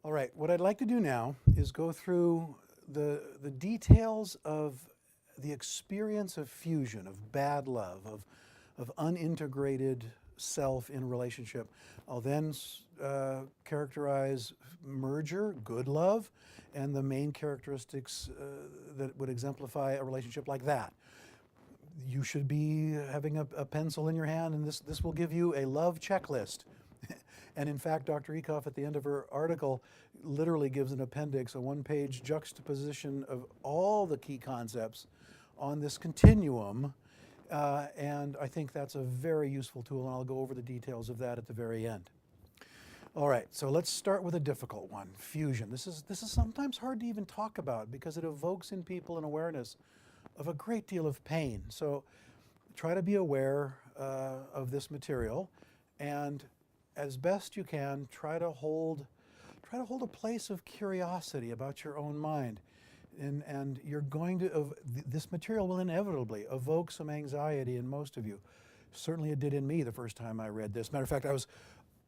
All right, what I'd like to do now is go through the details of the experience of fusion, of bad love, of unintegrated self in relationship. I'll then characterize merger, good love, and the main characteristics that would exemplify a relationship like that. You should be having a pencil in your hand, and this will give you a love checklist. And in fact, Dr. Ekoff, at the end of her article, literally gives an appendix, a one-page juxtaposition of all the key concepts on this continuum. And I think that's a very useful tool, and I'll go over the details of that at the very end. All right, so let's start with a difficult one, fusion. This is sometimes hard to even talk about because it evokes in people an awareness of a great deal of pain. So try to be aware of this material, and as best you can, try to hold a place of curiosity about your own mind. And you're going to, this material will inevitably evoke some anxiety in most of you. Certainly it did in me the first time I read this. Matter of fact,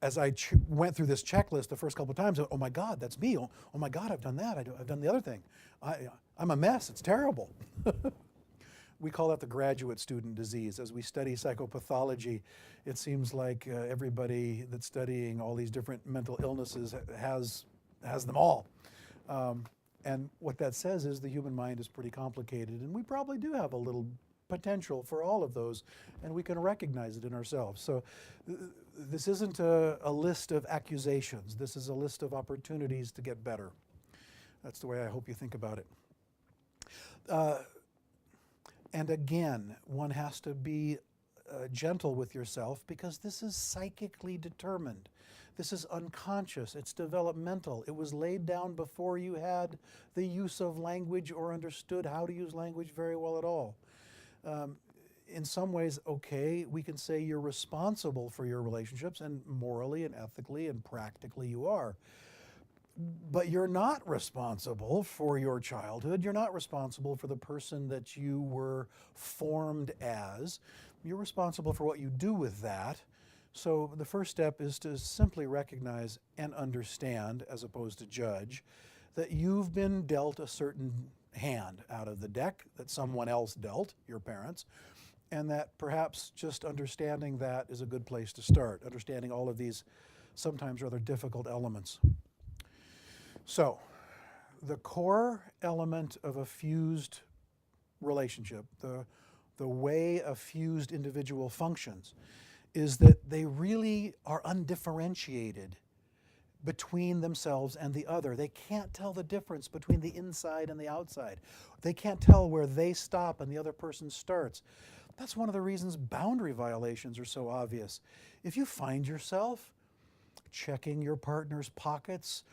as I went through this checklist the first couple of times, oh my God, that's me. Oh my God, I've done that. I've done the other thing. I'm a mess. It's terrible. We call that the graduate student disease. As we study psychopathology, it seems like everybody that's studying all these different mental illnesses has them all. And what that says is the human mind is pretty complicated, and we probably do have a little potential for all of those, and we can recognize it in ourselves. So this isn't a list of accusations. This is a list of opportunities to get better. That's the way I hope you think about it. And again, one has to be gentle with yourself because this is psychically determined. This is unconscious. It's developmental. It was laid down before you had the use of language or understood how to use language very well at all. In some ways, okay, we can say you're responsible for your relationships, and morally and ethically and practically you are. But you're not responsible for your childhood. You're not responsible for the person that you were formed as. You're responsible for what you do with that. So the first step is to simply recognize and understand, as opposed to judge, that you've been dealt a certain hand out of the deck that someone else dealt, your parents, and that perhaps just understanding that is a good place to start, understanding all of these sometimes rather difficult elements. So, the core element of a fused relationship, the way a fused individual functions, is that they really are undifferentiated between themselves and the other. They can't tell the difference between the inside and the outside. They can't tell where they stop and the other person starts. That's one of the reasons boundary violations are so obvious. If you find yourself checking your partner's pockets,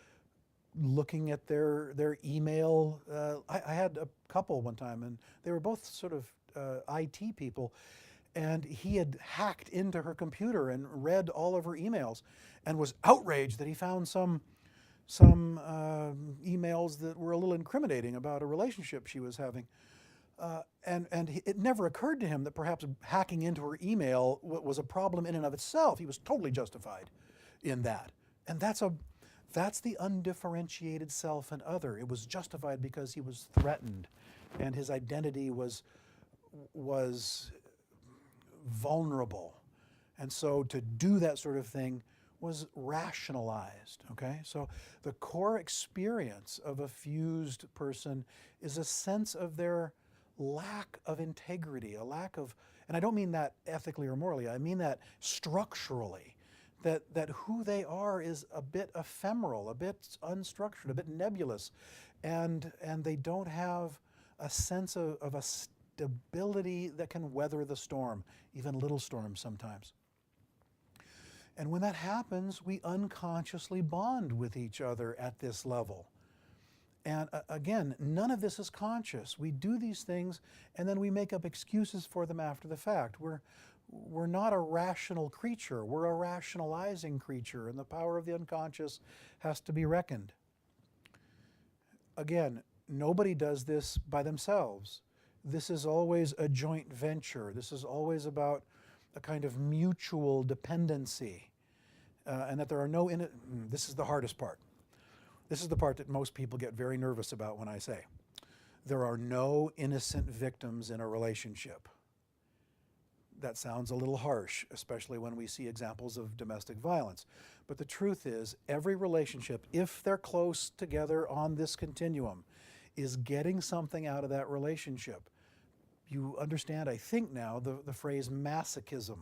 looking at their email. I had a couple one time, and they were both sort of IT people, and he had hacked into her computer and read all of her emails and was outraged that he found some emails that were a little incriminating about a relationship she was having. And it never occurred to him that perhaps hacking into her email was a problem in and of itself. He was totally justified in that. And that's the undifferentiated self and other. It was justified because he was threatened and his identity was vulnerable. And so to do that sort of thing was rationalized, okay? So the core experience of a fused person is a sense of their lack of integrity, a lack of, and I don't mean that ethically or morally, I mean that structurally. That who they are is a bit ephemeral, a bit unstructured, a bit nebulous, and they don't have a sense of a stability that can weather the storm, even little storms sometimes. And when that happens, we unconsciously bond with each other at this level. And again, none of this is conscious. We do these things and then we make up excuses for them after the fact. We're not a rational creature, we're a rationalizing creature, and the power of the unconscious has to be reckoned. Again, nobody does this by themselves. This is always a joint venture. This is always about a kind of mutual dependency, and that there are no, this is the hardest part. This is the part that most people get very nervous about when I say, there are no innocent victims in a relationship. That sounds a little harsh, especially when we see examples of domestic violence. But the truth is, every relationship, if they're close together on this continuum, is getting something out of that relationship. You understand, I think now, the phrase masochism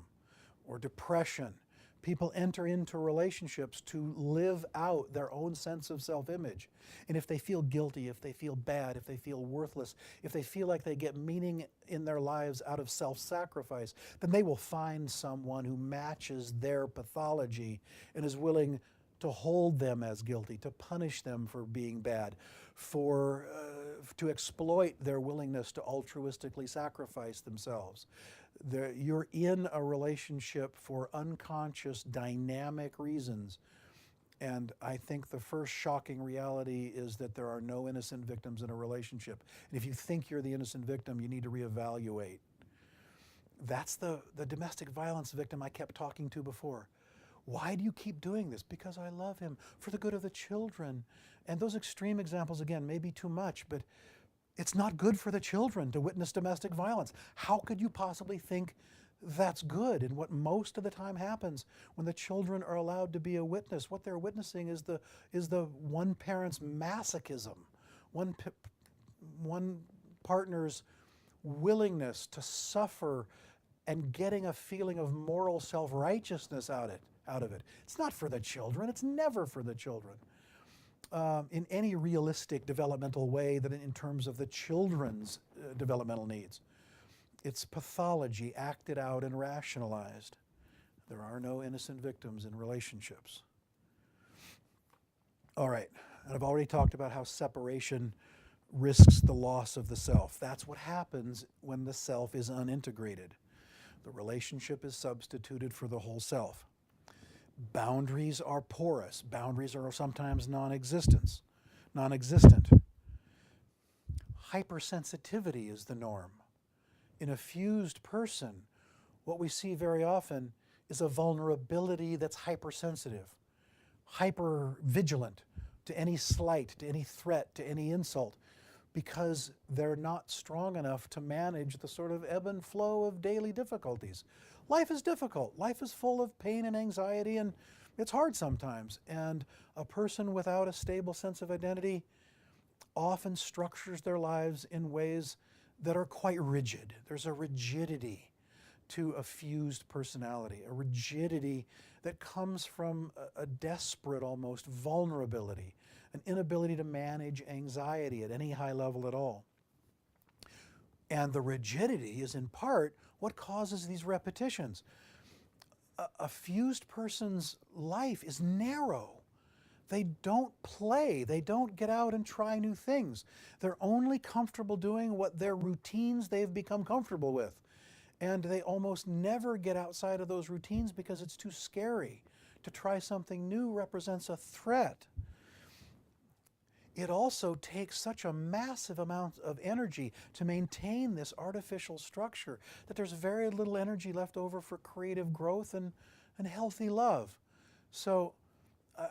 or depression. People enter into relationships to live out their own sense of self-image. And if they feel guilty, if they feel bad, if they feel worthless, if they feel like they get meaning in their lives out of self-sacrifice, then they will find someone who matches their pathology and is willing to hold them as guilty, to punish them for being bad, to exploit their willingness to altruistically sacrifice themselves. You're in a relationship for unconscious, dynamic reasons. And I think the first shocking reality is that there are no innocent victims in a relationship. And if you think you're the innocent victim, you need to reevaluate. That's the domestic violence victim I kept talking to before. Why do you keep doing this? Because I love him, for the good of the children. And those extreme examples, again, may be too much, but it's not good for the children to witness domestic violence. How could you possibly think that's good? And what most of the time happens when the children are allowed to be a witness, what they're witnessing is the one parent's masochism, one partner's willingness to suffer and getting a feeling of moral self-righteousness out of it. It's not for the children. It's never for the children. In any realistic developmental way that in terms of the children's developmental needs. It's pathology acted out and rationalized. There are no innocent victims in relationships. All right, and I've already talked about how separation risks the loss of the self. That's what happens when the self is unintegrated. The relationship is substituted for the whole self. Boundaries are porous. Boundaries are sometimes non-existent. Hypersensitivity is the norm. In a fused person, what we see very often is a vulnerability that's hypersensitive, hyper-vigilant to any slight, to any threat, to any insult, because they're not strong enough to manage the sort of ebb and flow of daily difficulties. Life is difficult. Life is full of pain and anxiety, and it's hard sometimes. And a person without a stable sense of identity often structures their lives in ways that are quite rigid. There's a rigidity to a fused personality, a rigidity that comes from a desperate, almost vulnerability, an inability to manage anxiety at any high level at all. And the rigidity is in part what causes these repetitions. A fused person's life is narrow. They don't play. They don't get out and try new things. They're only comfortable doing what their routines they've become comfortable with. And they almost never get outside of those routines because it's too scary. To try something new represents a threat. It also takes such a massive amount of energy to maintain this artificial structure that there's very little energy left over for creative growth and healthy love. So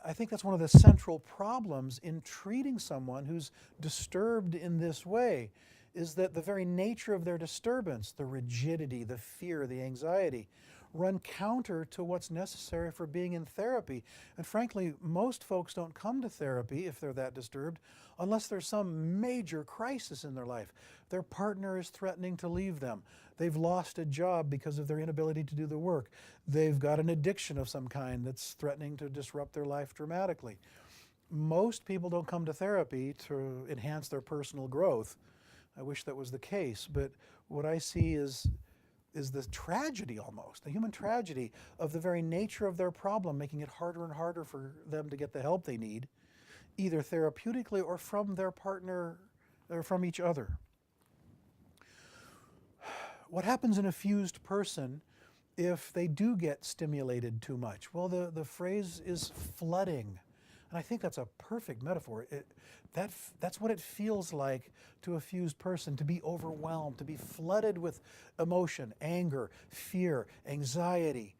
I think that's one of the central problems in treating someone who's disturbed in this way, is that the very nature of their disturbance, the rigidity, the fear, the anxiety, run counter to what's necessary for being in therapy. And frankly, most folks don't come to therapy if they're that disturbed unless there's some major crisis in their life. Their partner is threatening to leave them. They've lost a job because of their inability to do the work. They've got an addiction of some kind that's threatening to disrupt their life dramatically. Most people don't come to therapy to enhance their personal growth. I wish that was the case, but what I see is the tragedy almost, the human tragedy of the very nature of their problem, making it harder and harder for them to get the help they need, either therapeutically or from their partner or from each other. What happens in a fused person if they do get stimulated too much? Well, the phrase is flooding. And I think that's a perfect metaphor. That's what it feels like to a fused person, to be overwhelmed, to be flooded with emotion, anger, fear, anxiety.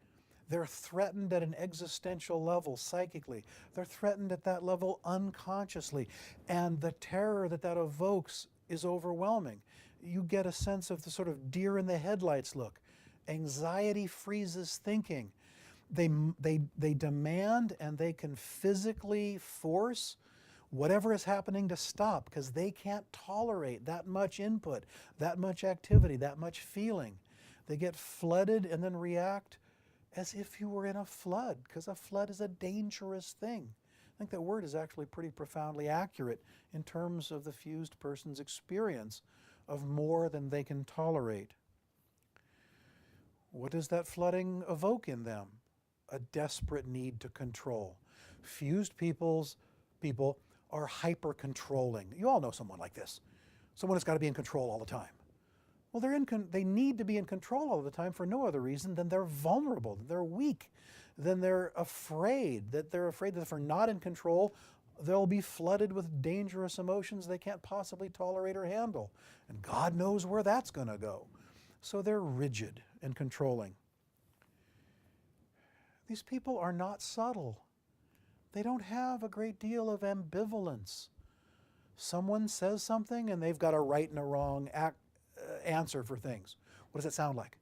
They're threatened at an existential level psychically. They're threatened at that level unconsciously. And the terror that that evokes is overwhelming. You get a sense of the sort of deer in the headlights look. Anxiety freezes thinking. They demand and they can physically force whatever is happening to stop because they can't tolerate that much input, that much activity, that much feeling. They get flooded and then react as if you were in a flood, because a flood is a dangerous thing. I think that word is actually pretty profoundly accurate in terms of the fused person's experience of more than they can tolerate. What does that flooding evoke in them? A desperate need to control. Fused people are hyper-controlling. You all know someone like this. Someone that's got to be in control all the time. Well, they need to be in control all the time for no other reason than they're vulnerable, they're weak, then they're afraid that if they're not in control, they'll be flooded with dangerous emotions they can't possibly tolerate or handle. And God knows where that's going to go. So they're rigid and controlling. These people are not subtle. They don't have a great deal of ambivalence. Someone says something and they've got a right and a wrong answer for things. What does that sound like?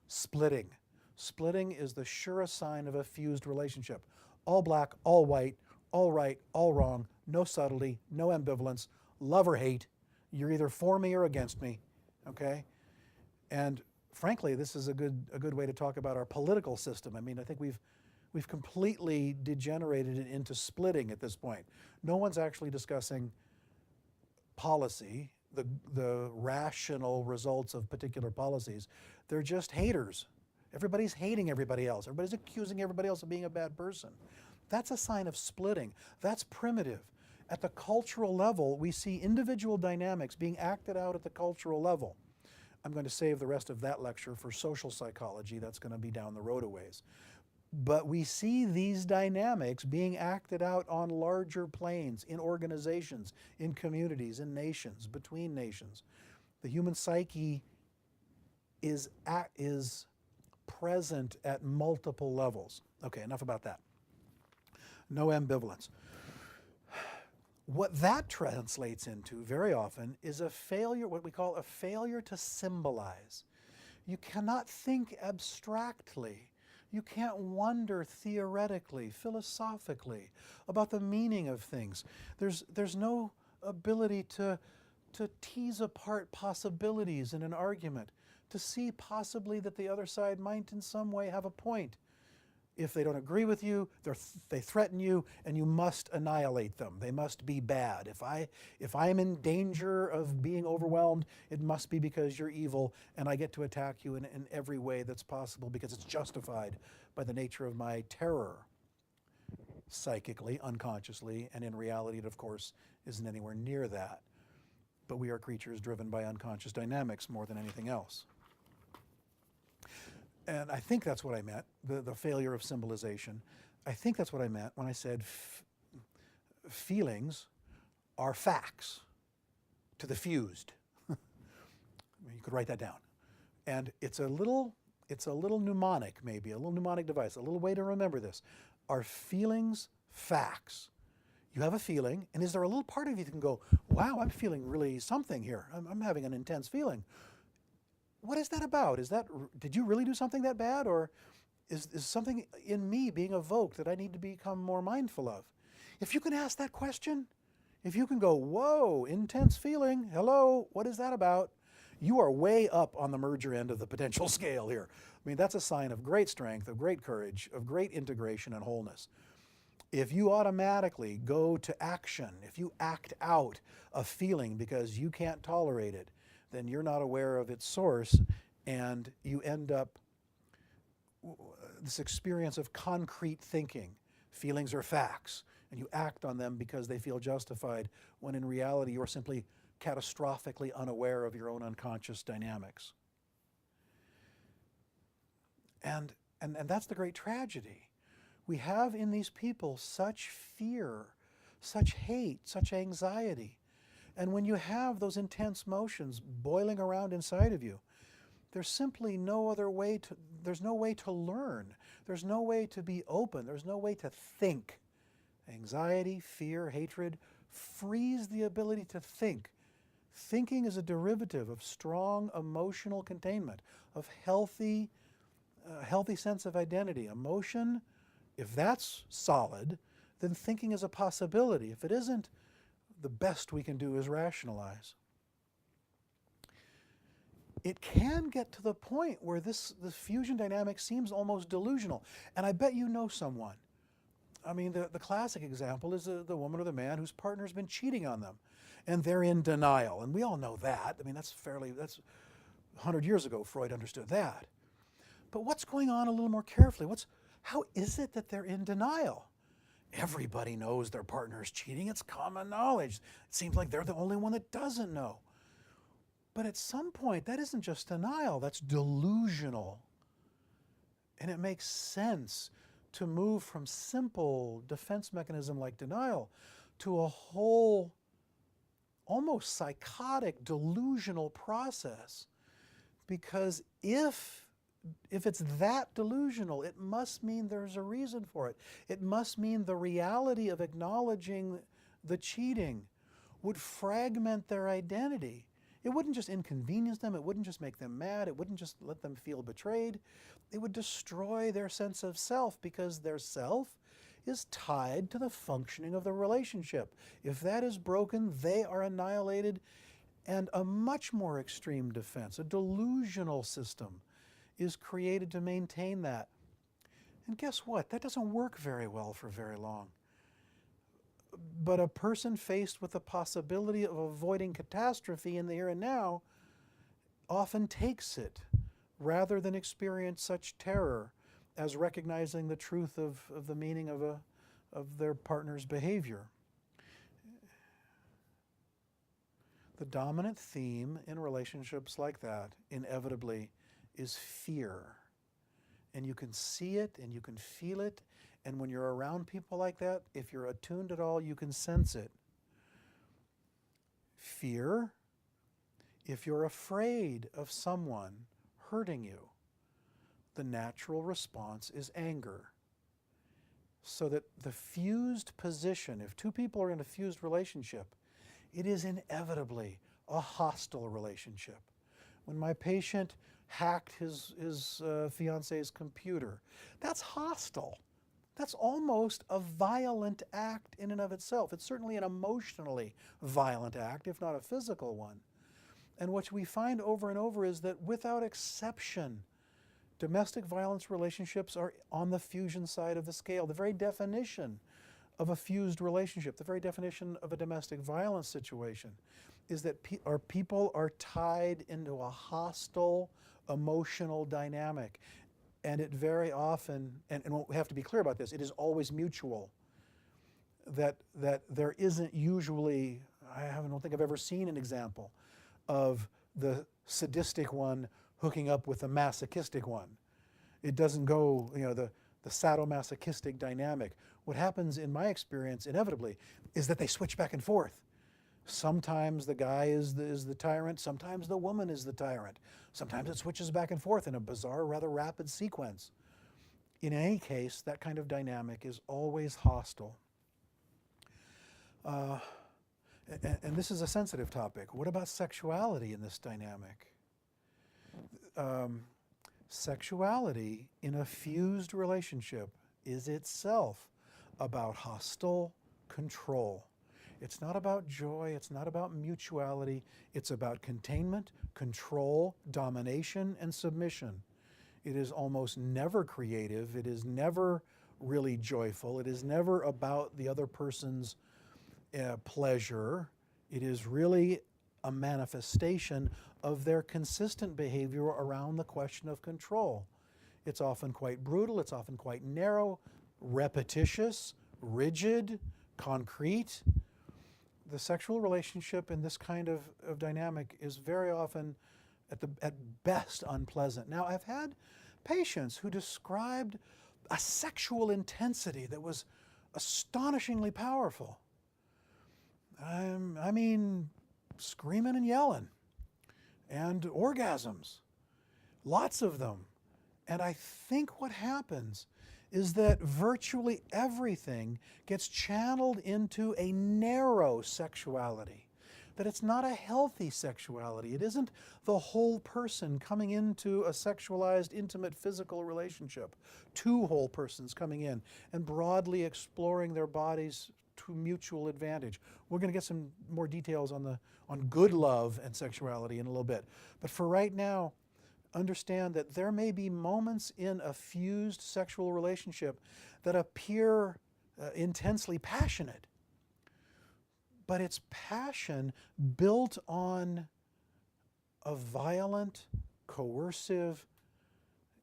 Splitting. Splitting is the surest sign of a fused relationship. All black, all white, all right, all wrong, no subtlety, no ambivalence, love or hate. You're either for me or against me, okay? And frankly, this is a good way to talk about our political system. I mean, I think we've completely degenerated it into splitting at this point. No one's actually discussing policy, the rational results of particular policies. They're just haters. Everybody's hating everybody else. Everybody's accusing everybody else of being a bad person. That's a sign of splitting. That's primitive. At the cultural level, we see individual dynamics being acted out at the cultural level. I'm going to save the rest of that lecture for social psychology. That's going to be down the road a ways. But we see these dynamics being acted out on larger planes, in organizations, in communities, in nations, between nations. The human psyche is present at multiple levels. Okay, enough about that. No ambivalence. What that translates into very often is a failure, what we call a failure to symbolize. You cannot think abstractly. You can't wonder theoretically, philosophically about the meaning of things. There's no ability to tease apart possibilities in an argument, to see possibly that the other side might in some way have a point. If they don't agree with you, they threaten you, and you must annihilate them. They must be bad. If I'm in danger of being overwhelmed, it must be because you're evil, and I get to attack you in every way that's possible because it's justified by the nature of my terror, psychically, unconsciously, and in reality it, of course, isn't anywhere near that. But we are creatures driven by unconscious dynamics more than anything else. And I think that's what I meant, the failure of symbolization. I think that's what I meant when I said feelings are facts to the fused. You could write that down. And it's a little mnemonic, maybe, a little mnemonic device, a little way to remember this. Are feelings facts? You have a feeling, and is there a little part of you that can go, wow, I'm feeling really something here. I'm having an intense feeling. What is that about? Did you really do something that bad? Or is something in me being evoked that I need to become more mindful of? If you can ask that question, if you can go, whoa, intense feeling, hello, what is that about? You are way up on the merger end of the potential scale here. I mean, that's a sign of great strength, of great courage, of great integration and wholeness. If you automatically go to action, if you act out a feeling because you can't tolerate it, then you're not aware of its source, and you end up this experience of concrete thinking. Feelings are facts, and you act on them because they feel justified, when in reality you're simply catastrophically unaware of your own unconscious dynamics. And that's the great tragedy. We have in these people such fear, such hate, such anxiety. And when you have those intense motions boiling around inside of you, there's simply no other way to, there's no way to learn. There's no way to be open. There's no way to think. Anxiety, fear, hatred freeze the ability to think. Thinking is a derivative of strong emotional containment, of healthy sense of identity. Emotion, if that's solid, then thinking is a possibility. If it isn't, the best we can do is rationalize. It can get to the point where this fusion dynamic seems almost delusional. And I bet you know someone. I mean, the classic example is the woman or the man whose partner's been cheating on them. And they're in denial. And we all know that. I mean, that's 100 years ago, Freud understood that. But what's going on a little more carefully? How is it that they're in denial? Everybody knows their partner is cheating. It's common knowledge. It seems like they're the only one that doesn't know. But at some point, that isn't just denial, that's delusional. And it makes sense to move from simple defense mechanism like denial to a whole, almost psychotic, delusional process. Because if it's that delusional, it must mean there's a reason for it. It must mean the reality of acknowledging the cheating would fragment their identity. It wouldn't just inconvenience them, it wouldn't just make them mad, it wouldn't just let them feel betrayed. It would destroy their sense of self because their self is tied to the functioning of the relationship. If that is broken, they are annihilated, and a much more extreme defense, a delusional system, is created to maintain that. And guess what? That doesn't work very well for very long. But a person faced with the possibility of avoiding catastrophe in the here and now often takes it rather than experience such terror as recognizing the truth of the meaning of their partner's behavior. The dominant theme in relationships like that, inevitably, is fear. And you can see it and you can feel it. And when you're around people like that, if you're attuned at all, you can sense it. Fear, if you're afraid of someone hurting you, the natural response is anger. So that the fused position, if two people are in a fused relationship, it is inevitably a hostile relationship. When my patient hacked his fiance's computer, that's hostile. That's almost a violent act in and of itself. It's certainly an emotionally violent act, if not a physical one. And what we find over and over is that without exception, domestic violence relationships are on the fusion side of the scale. The very definition of a fused relationship, the very definition of a domestic violence situation, is that people are tied into a hostile emotional dynamic. And it very often, and we have to be clear about this, it is always mutual. That there isn't usually, I don't think I've ever seen an example of the sadistic one hooking up with the masochistic one. It doesn't go, the sadomasochistic dynamic. What happens in my experience, inevitably, is that they switch back and forth. Sometimes the guy is the tyrant, sometimes the woman is the tyrant. Sometimes it switches back and forth in a bizarre, rather rapid sequence. In any case, that kind of dynamic is always hostile. And this is a sensitive topic. What about sexuality in this dynamic? Sexuality in a fused relationship is itself about hostile control. It's not about joy, it's not about mutuality, it's about containment, control, domination, and submission. It is almost never creative, it is never really joyful, it is never about the other person's pleasure. It is really a manifestation of their consistent behavior around the question of control. It's often quite brutal, it's often quite narrow, repetitious, rigid, concrete. The sexual relationship in this kind of dynamic is very often, at best, unpleasant. Now, I've had patients who described a sexual intensity that was astonishingly powerful. I mean, screaming and yelling, and orgasms. lots of them. And I think what happens is that virtually everything gets channeled into a narrow sexuality, that it's not a healthy sexuality. It isn't the whole person coming into a sexualized, intimate, physical relationship. Two whole persons coming in and broadly exploring their bodies to mutual advantage. We're going to get some more details on good love and sexuality in a little bit. But for right now, understand that there may be moments in a fused sexual relationship that appear intensely passionate, but it's passion built on a violent, coercive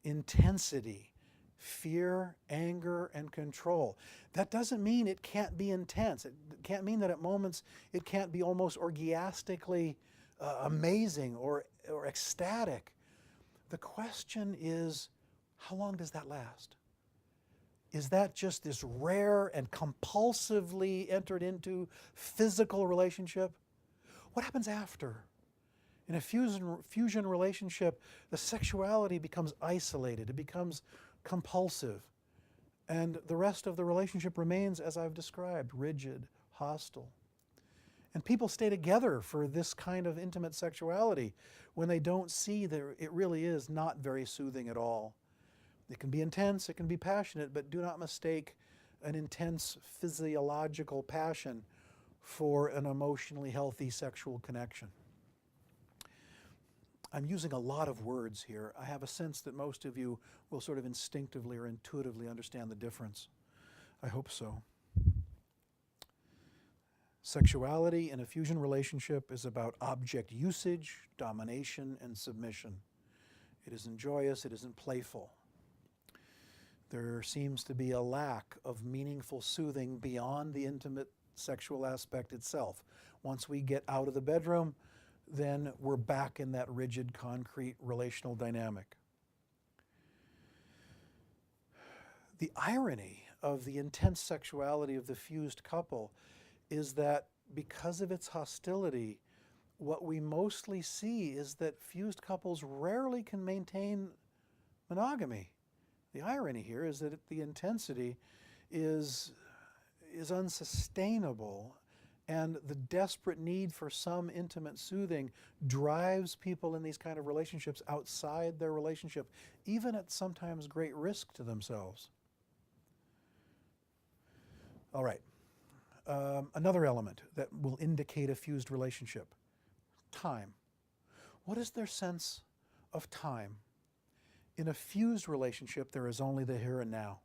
intensity, fear, anger, and control. That doesn't mean it can't be intense. It can't mean that at moments it can't be almost orgiastically amazing or ecstatic. The question is, how long does that last? Is that just this rare and compulsively entered into physical relationship? What happens after? In a fusion relationship, the sexuality becomes isolated. It becomes compulsive. And the rest of the relationship remains, as I've described, rigid, hostile. And people stay together for this kind of intimate sexuality when they don't see that it really is not very soothing at all. It can be intense, it can be passionate, but do not mistake an intense physiological passion for an emotionally healthy sexual connection. I'm using a lot of words here. I have a sense that most of you will sort of instinctively or intuitively understand the difference. I hope so. Sexuality in a fusion relationship is about object usage, domination, and submission. It isn't joyous, it isn't playful. There seems to be a lack of meaningful soothing beyond the intimate sexual aspect itself. Once we get out of the bedroom, then we're back in that rigid, concrete relational dynamic. The irony of the intense sexuality of the fused couple is that because of its hostility, what we mostly see is that fused couples rarely can maintain monogamy. The irony here is that the intensity is unsustainable, and the desperate need for some intimate soothing drives people in these kind of relationships outside their relationship, even at sometimes great risk to themselves. All right. Another element that will indicate a fused relationship, time. What is their sense of time? In a fused relationship, there is only the here and now.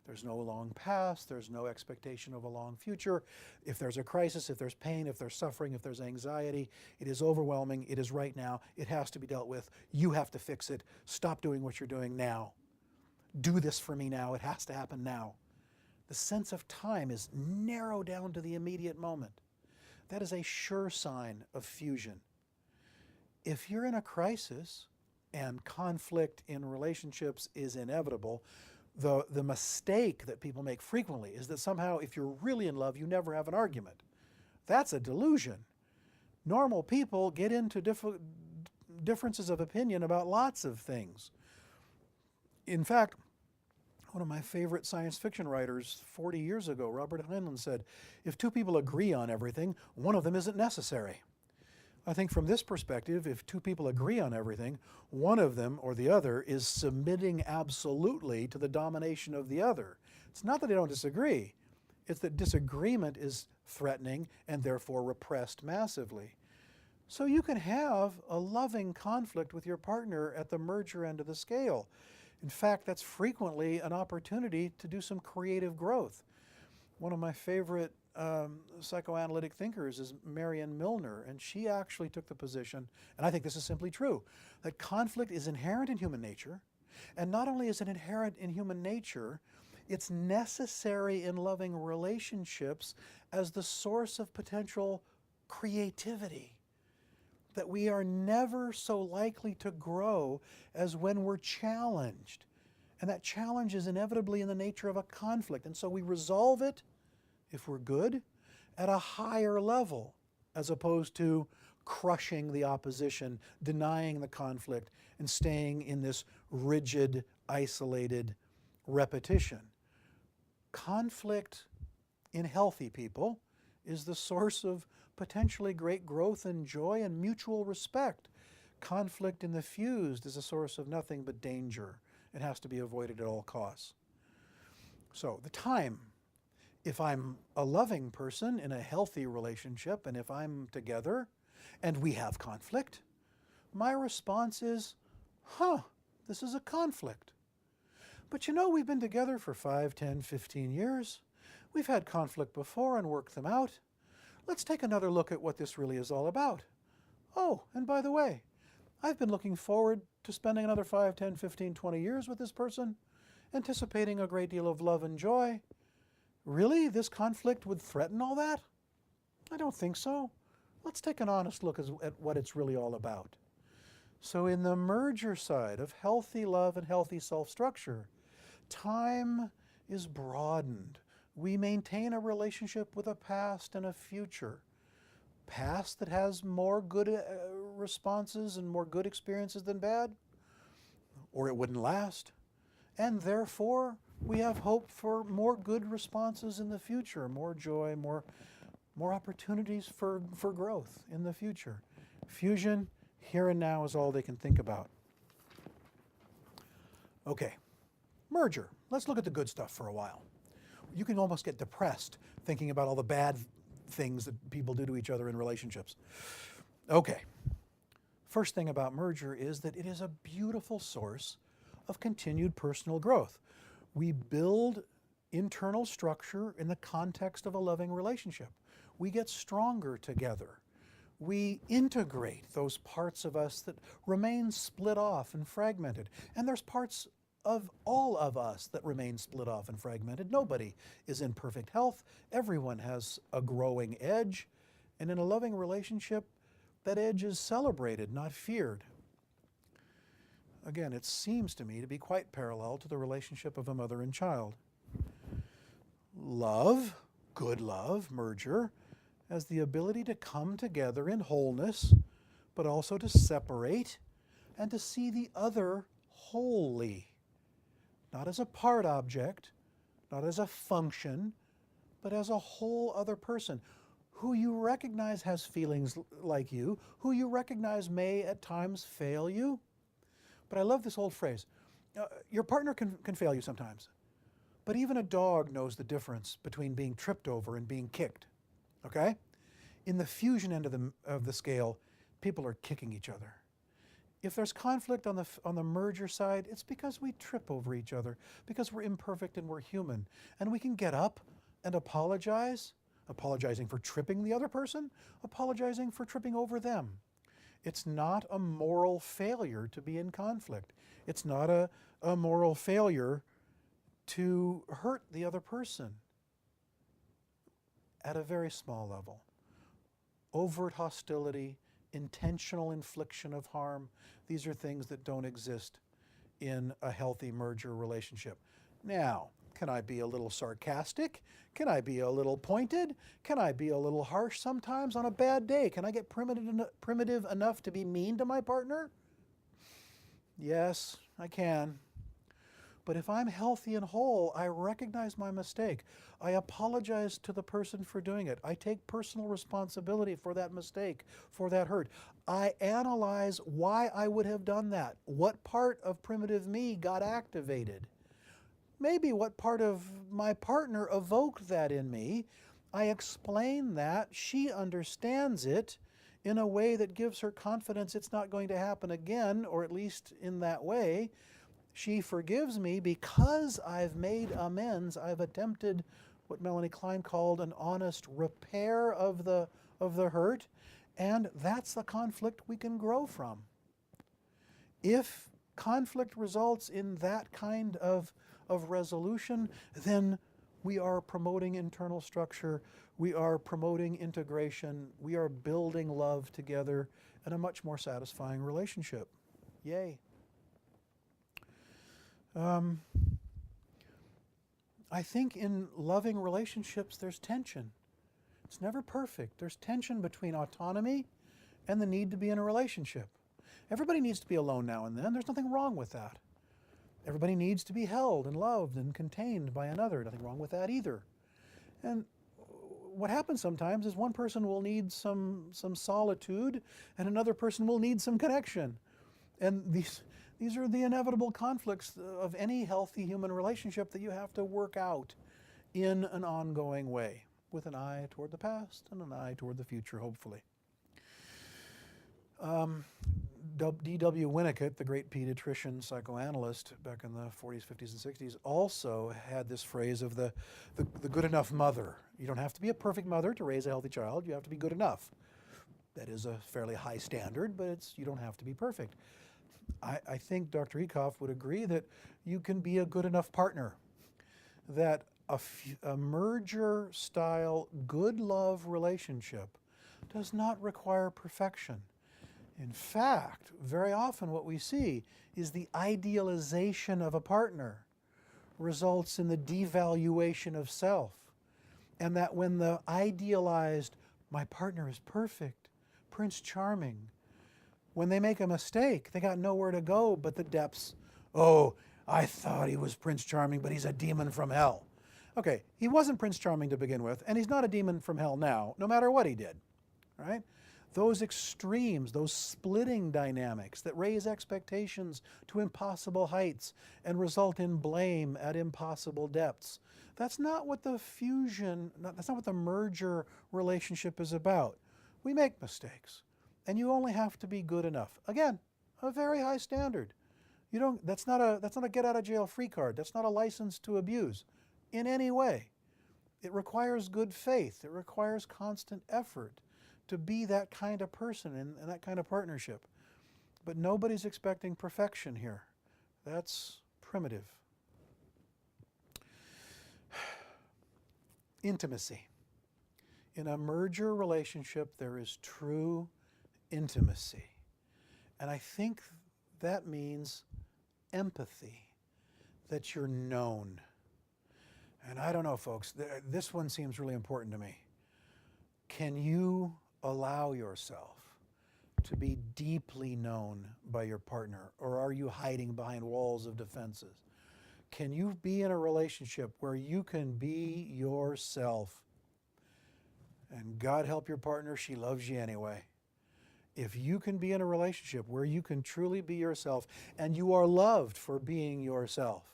There's no long past, there's no expectation of a long future. If there's a crisis, if there's pain, if there's suffering, if there's anxiety, it is overwhelming, it is right now, it has to be dealt with, you have to fix it, stop doing what you're doing now. Do this for me now, it has to happen now. The sense of time is narrowed down to the immediate moment. That is a sure sign of fusion. If you're in a crisis and conflict in relationships is inevitable, the mistake that people make frequently is that somehow if you're really in love, you never have an argument. That's a delusion. Normal people get into differences of opinion about lots of things. In fact, one of my favorite science fiction writers 40 years ago, Robert Heinlein, said, if two people agree on everything, one of them isn't necessary. I think from this perspective, if two people agree on everything, one of them or the other is submitting absolutely to the domination of the other. It's not that they don't disagree. It's that disagreement is threatening and therefore repressed massively. So you can have a loving conflict with your partner at the merger end of the scale. In fact, that's frequently an opportunity to do some creative growth. One of my favorite psychoanalytic thinkers is Marian Milner, and she actually took the position, and I think this is simply true, that conflict is inherent in human nature, and not only is it inherent in human nature, it's necessary in loving relationships as the source of potential creativity. That we are never so likely to grow as when we're challenged. And that challenge is inevitably in the nature of a conflict. And so we resolve it, if we're good, at a higher level, as opposed to crushing the opposition, denying the conflict, and staying in this rigid, isolated repetition. Conflict in healthy people is the source of potentially great growth and joy and mutual respect. Conflict in the fused is a source of nothing but danger. It has to be avoided at all costs. So the time, if I'm a loving person in a healthy relationship, and if I'm together and we have conflict, my response is, this is a conflict. But you know, we've been together for 5, 10, 15 years. We've had conflict before and worked them out. Let's take another look at what this really is all about. Oh, and by the way, I've been looking forward to spending another 5, 10, 15, 20 years with this person, anticipating a great deal of love and joy. Really? This conflict would threaten all that? I don't think so. Let's take an honest look at what it's really all about. So in the merger side of healthy love and healthy self-structure, time is broadened. We maintain a relationship with a past and a future. Past that has more good responses and more good experiences than bad, or it wouldn't last. And therefore, we have hope for more good responses in the future, more joy, more opportunities for growth in the future. Fusion, here and now, is all they can think about. Okay, merger. Let's look at the good stuff for a while. You can almost get depressed thinking about all the bad things that people do to each other in relationships. Okay, first thing about merger is that it is a beautiful source of continued personal growth. We build internal structure in the context of a loving relationship. We get stronger together. We integrate those parts of us that remain split off and fragmented. And there's parts of all of us that remain split off and fragmented. Nobody is in perfect health. Everyone has a growing edge. And in a loving relationship, that edge is celebrated, not feared. Again, it seems to me to be quite parallel to the relationship of a mother and child. Love, good love, merger, has the ability to come together in wholeness, but also to separate and to see the other wholly. Not as a part object, not as a function, but as a whole other person who you recognize has feelings like you, who you recognize may at times fail you. But I love this old phrase. Your partner can fail you sometimes, but even a dog knows the difference between being tripped over and being kicked, okay? In the fusion end of the scale, people are kicking each other. If there's conflict on the merger side, it's because we trip over each other, because we're imperfect and we're human. And we can get up and apologize, apologizing for tripping the other person, apologizing for tripping over them. It's not a moral failure to be in conflict. It's not a moral failure to hurt the other person at a very small level. Overt hostility, intentional infliction of harm, these are things that don't exist in a healthy merger relationship. Now, can I be a little sarcastic? Can I be a little pointed? Can I be a little harsh sometimes on a bad day? Can I get primitive enough to be mean to my partner? Yes, I can. But if I'm healthy and whole, I recognize my mistake. I apologize to the person for doing it. I take personal responsibility for that mistake, for that hurt. I analyze why I would have done that. What part of primitive me got activated? Maybe what part of my partner evoked that in me. I explain that. She understands it in a way that gives her confidence it's not going to happen again, or at least in that way. She forgives me because I've made amends. I've attempted what Melanie Klein called an honest repair of the hurt, and that's the conflict we can grow from. If conflict results in that kind of resolution, then we are promoting internal structure, we are promoting integration, we are building love together and a much more satisfying relationship. Yay. I think in loving relationships there's tension. It's never perfect. There's tension between autonomy and the need to be in a relationship. Everybody needs to be alone now and then. There's nothing wrong with that. Everybody needs to be held and loved and contained by another. Nothing wrong with that either. And what happens sometimes is one person will need some solitude and another person will need some connection. And these are the inevitable conflicts of any healthy human relationship that you have to work out in an ongoing way, with an eye toward the past and an eye toward the future, hopefully. D.W. Winnicott, the great pediatrician psychoanalyst back in the 40s, 50s, and 60s, also had this phrase of the good enough mother. You don't have to be a perfect mother to raise a healthy child. You have to be good enough. That is a fairly high standard, but you don't have to be perfect. I think Dr. Ekoff would agree that you can be a good enough partner, that a merger-style good love relationship does not require perfection. In fact, very often what we see is the idealization of a partner results in the devaluation of self. And that when the idealized, my partner is perfect, Prince Charming, when they make a mistake, they got nowhere to go but the depths. Oh, I thought he was Prince Charming, but he's a demon from hell. Okay, he wasn't Prince Charming to begin with, and he's not a demon from hell now, no matter what he did, right? Those extremes, those splitting dynamics that raise expectations to impossible heights and result in blame at impossible depths. That's not what the fusion, that's not what the merger relationship is about. We make mistakes, and you only have to be good enough. Again, a very high standard. That's not a get out of jail free card. That's not a license to abuse in any way. It requires good faith. It requires constant effort to be that kind of person in that kind of partnership. But nobody's expecting perfection here. That's primitive. Intimacy. In a merger relationship, there is true intimacy. And I think that means empathy, that you're known. And I don't know, folks, this one seems really important to me. Can you allow yourself to be deeply known by your partner, or are you hiding behind walls of defenses? Can you be in a relationship where you can be yourself? And God help your partner, she loves you anyway. If you can be in a relationship where you can truly be yourself and you are loved for being yourself,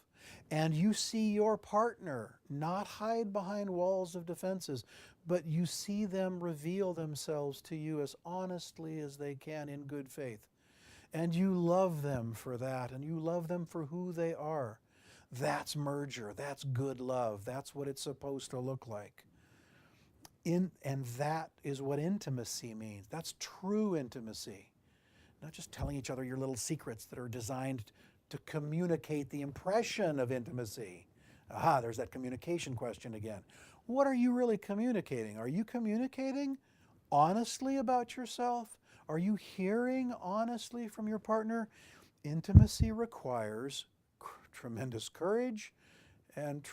and you see your partner not hide behind walls of defenses, but you see them reveal themselves to you as honestly as they can in good faith, and you love them for that, and you love them for who they are, that's merger, that's good love, that's what it's supposed to look like. And that is what intimacy means. That's true intimacy. Not just telling each other your little secrets that are designed to communicate the impression of intimacy. Aha, there's that communication question again. What are you really communicating? Are you communicating honestly about yourself? Are you hearing honestly from your partner? Intimacy requires tremendous courage, and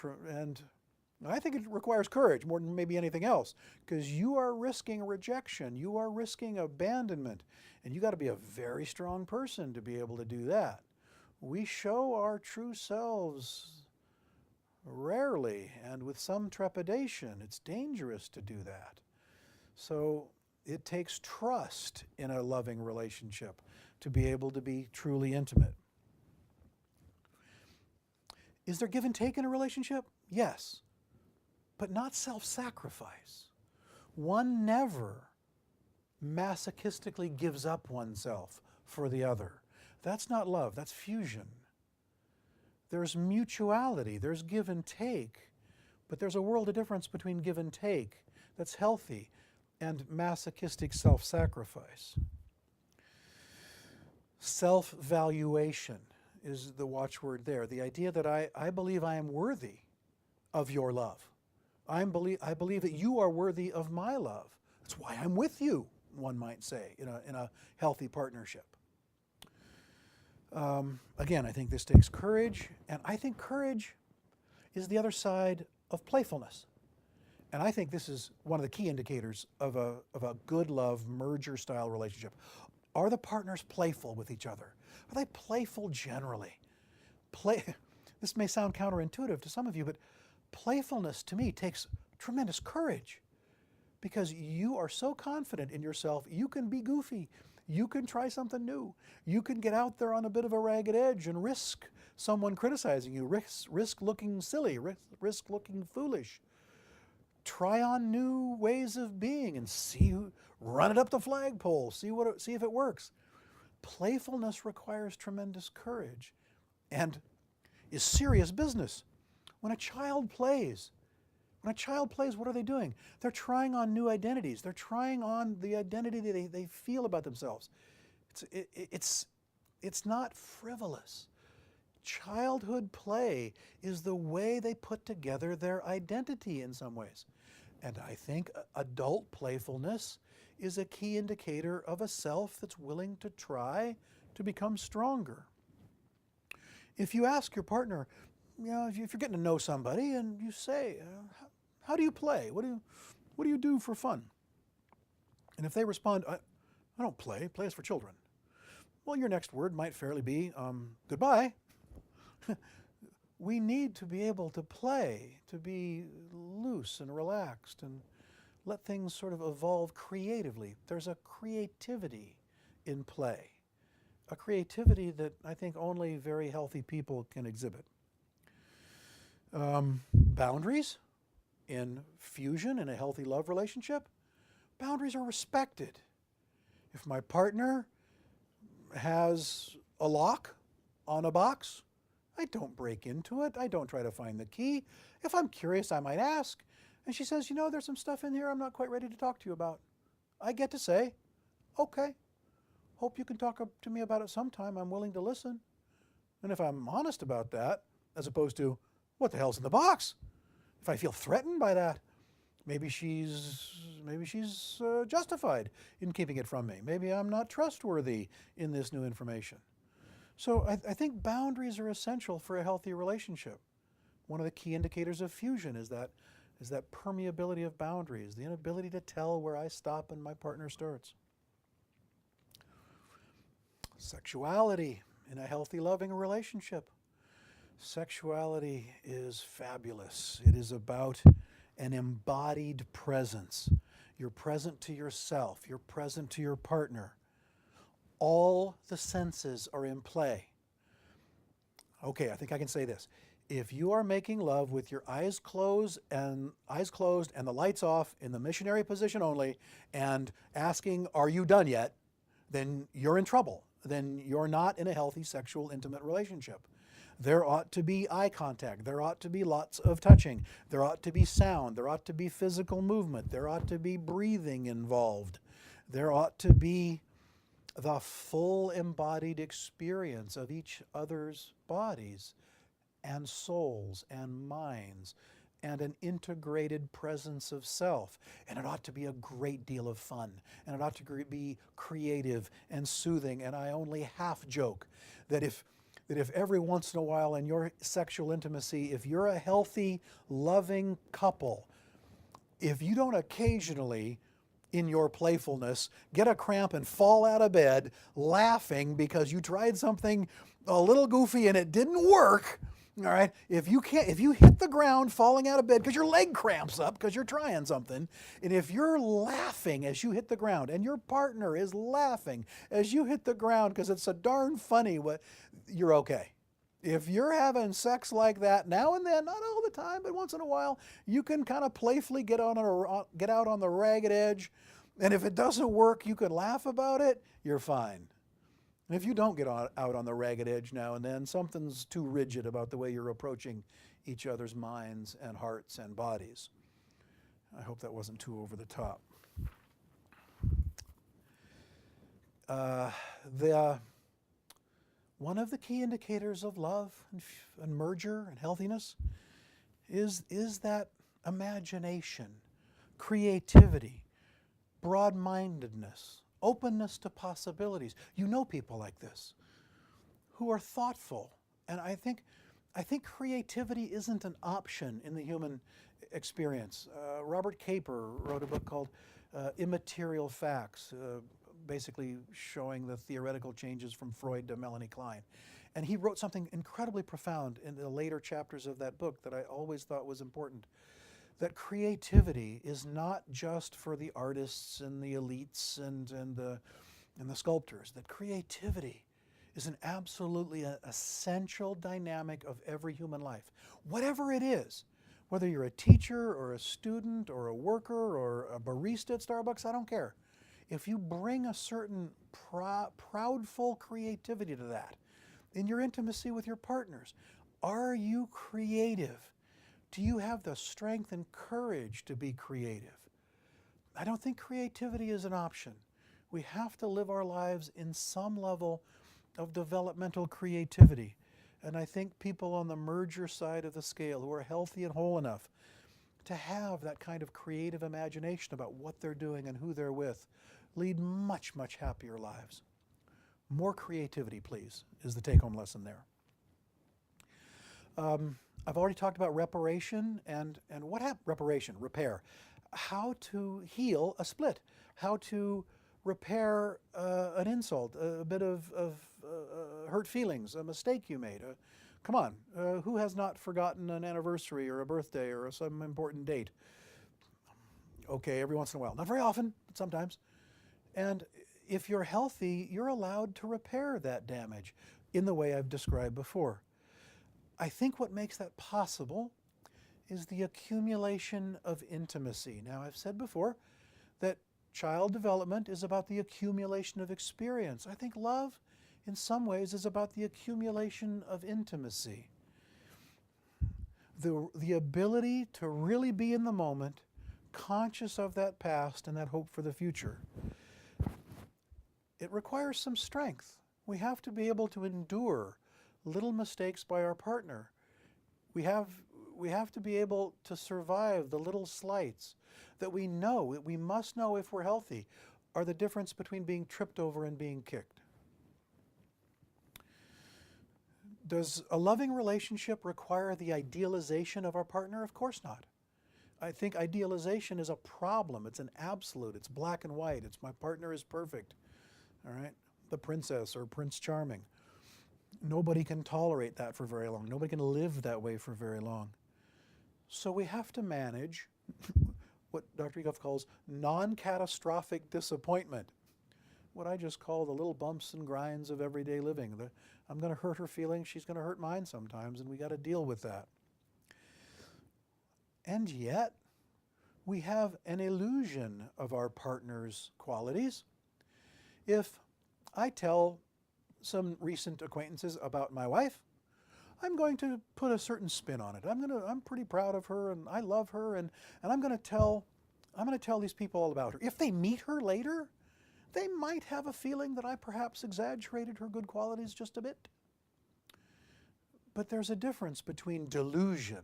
I think it requires courage more than maybe anything else, because you are risking rejection, you are risking abandonment, and you got to be a very strong person to be able to do that. We show our true selves rarely and with some trepidation. It's dangerous to do that. So it takes trust in a loving relationship to be able to be truly intimate. Is there give and take in a relationship? Yes, but not self-sacrifice. One never masochistically gives up oneself for the other. That's not love, that's fusion. There's mutuality, there's give and take, but there's a world of difference between give and take that's healthy and masochistic self-sacrifice. Self-valuation is the watchword there. The idea that I believe I am worthy of your love. I believe that you are worthy of my love. That's why I'm with you, one might say, in a healthy partnership. Again, I think this takes courage, and I think courage is the other side of playfulness. and I think this is one of the key indicators of a good love merger style relationship. Are the partners playful with each other? Are they playful generally? This may sound counterintuitive to some of you, but playfulness to me takes tremendous courage, because you are so confident in yourself, you can be goofy, you can try something new, you can get out there on a bit of a ragged edge and risk someone criticizing you, risk looking silly, risk looking foolish. Try on new ways of being and run it up the flagpole, see if it works. Playfulness requires tremendous courage and is serious business. When a child plays, what are they doing? They're trying on new identities. They're trying on the identity they feel about themselves. It's not frivolous. Childhood play is the way they put together their identity in some ways. And I think adult playfulness is a key indicator of a self that's willing to try to become stronger. If you ask your partner, if you're getting to know somebody and you say, how do you play? What do you do for fun? And if they respond, I don't play. Play is for children. Well, your next word might fairly be, goodbye. We need to be able to play, to be loose and relaxed and let things sort of evolve creatively. There's a creativity in play, a creativity that I think only very healthy people can exhibit. Boundaries in fusion in a healthy love relationship, boundaries are respected. If my partner has a lock on a box, I don't break into it. I don't try to find the key. If I'm curious, I might ask. And she says, there's some stuff in here I'm not quite ready to talk to you about. I get to say, okay, hope you can talk to me about it sometime. I'm willing to listen. And if I'm honest about that, as opposed to, what the hell's in the box? If I feel threatened by that, maybe she's justified in keeping it from me. Maybe I'm not trustworthy in this new information. So I think boundaries are essential for a healthy relationship. One of the key indicators of fusion is that permeability of boundaries, the inability to tell where I stop and my partner starts. Sexuality in a healthy, loving relationship. Sexuality is fabulous. It is about an embodied presence. You're present to yourself. You're present to your partner. All the senses are in play. Okay, I think I can say this. If you are making love with your eyes closed and the lights off in the missionary position only and asking, are you done yet? Then you're in trouble. Then you're not in a healthy sexual intimate relationship. There ought to be eye contact. There ought to be lots of touching. There ought to be sound. There ought to be physical movement. There ought to be breathing involved. There ought to be the full embodied experience of each other's bodies and souls and minds and an integrated presence of self. And it ought to be a great deal of fun. And it ought to be creative and soothing. And I only half joke that if every once in a while in your sexual intimacy, if you're a healthy, loving couple, if you don't occasionally, in your playfulness, get a cramp and fall out of bed laughing because you tried something a little goofy and it didn't work, all right? If you hit the ground falling out of bed because your leg cramps up because you're trying something, and if you're laughing as you hit the ground and your partner is laughing as you hit the ground because it's so darn funny, you're okay. If you're having sex like that now and then, not all the time, but once in a while, you can kind of playfully get out on the ragged edge. And if it doesn't work, you can laugh about it, you're fine. And if you don't get out on the ragged edge now and then, something's too rigid about the way you're approaching each other's minds and hearts and bodies. I hope that wasn't too over the top. One of the key indicators of love and merger and healthiness is that imagination, creativity, broad-mindedness, openness to possibilities. You know people like this who are thoughtful. And I think I think creativity isn't an option in the human experience. Robert Caper wrote a book called Immaterial Facts, basically showing the theoretical changes from Freud to Melanie Klein. And he wrote something incredibly profound in the later chapters of that book that I always thought was important. That creativity is not just for the artists and the elites and the sculptors. That creativity is an absolutely essential dynamic of every human life. Whatever it is, whether you're a teacher or a student or a worker or a barista at Starbucks, I don't care. If you bring a certain proudful creativity to that, in your intimacy with your partners, are you creative? Do you have the strength and courage to be creative? I don't think creativity is an option. We have to live our lives in some level of developmental creativity. And I think people on the merger side of the scale who are healthy and whole enough to have that kind of creative imagination about what they're doing and who they're with lead much, much happier lives. More creativity, please, is the take-home lesson there. I've already talked about reparation and what happened? Reparation, repair. How to heal a split, how to repair an insult, a bit of hurt feelings, a mistake you made. Come on, who has not forgotten an anniversary or a birthday or some important date? Okay, every once in a while. Not very often, but sometimes. And if you're healthy, you're allowed to repair that damage in the way I've described before. I think what makes that possible is the accumulation of intimacy. Now, I've said before that child development is about the accumulation of experience. I think love, in some ways, is about the accumulation of intimacy. The ability to really be in the moment, conscious of that past and that hope for the future. It requires some strength. We have to be able to endure little mistakes by our partner. We have to be able to survive the little slights that we know, that we must know if we're healthy, are the difference between being tripped over and being kicked. Does a loving relationship require the idealization of our partner? Of course not. I think idealization is a problem. It's an absolute. It's black and white. It's my partner is perfect. All right? The princess or Prince Charming. Nobody can tolerate that for very long. Nobody can live that way for very long. So we have to manage what Dr. Egoff calls non-catastrophic disappointment. What I just call the little bumps and grinds of everyday living. I'm going to hurt her feelings, she's going to hurt mine sometimes, and we got to deal with that. And yet, we have an illusion of our partner's qualities. If I tell some recent acquaintances about my wife, I'm going to put a certain spin on it. I'm pretty proud of her and I love her and I'm going to tell these people all about her. If they meet her later, they might have a feeling that I perhaps exaggerated her good qualities just a bit. But there's a difference between delusion,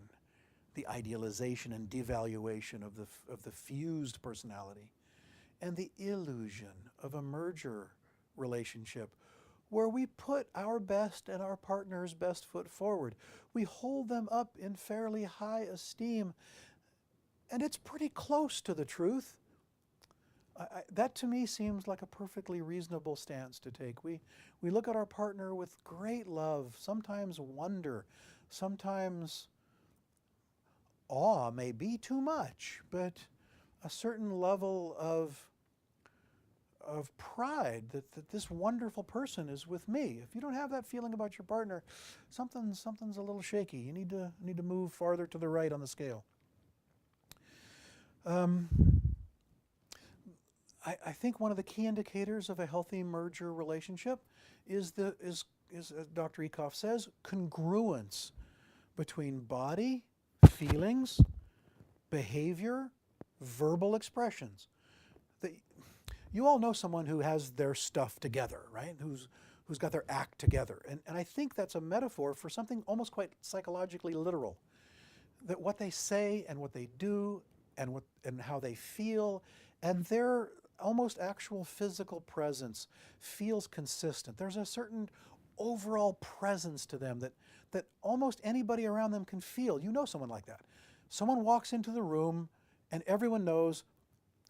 the idealization and devaluation of the fused personality, and the illusion of a merger relationship where we put our best and our partner's best foot forward. We hold them up in fairly high esteem, and it's pretty close to the truth. That to me seems like a perfectly reasonable stance to take. We look at our partner with great love, sometimes wonder, sometimes awe may be too much, but a certain level of pride that this wonderful person is with me. If you don't have that feeling about your partner, something's a little shaky. You need to move farther to the right on the scale. I think one of the key indicators of a healthy merger relationship is as Dr. Egoff says, congruence between body, feelings, behavior, verbal expressions. You all know someone who has their stuff together, right? Who's got their act together. And I think that's a metaphor for something almost quite psychologically literal. That what they say and what they do and how they feel and their almost actual physical presence feels consistent. There's a certain overall presence to them that that almost anybody around them can feel. You know someone like that. Someone walks into the room and everyone knows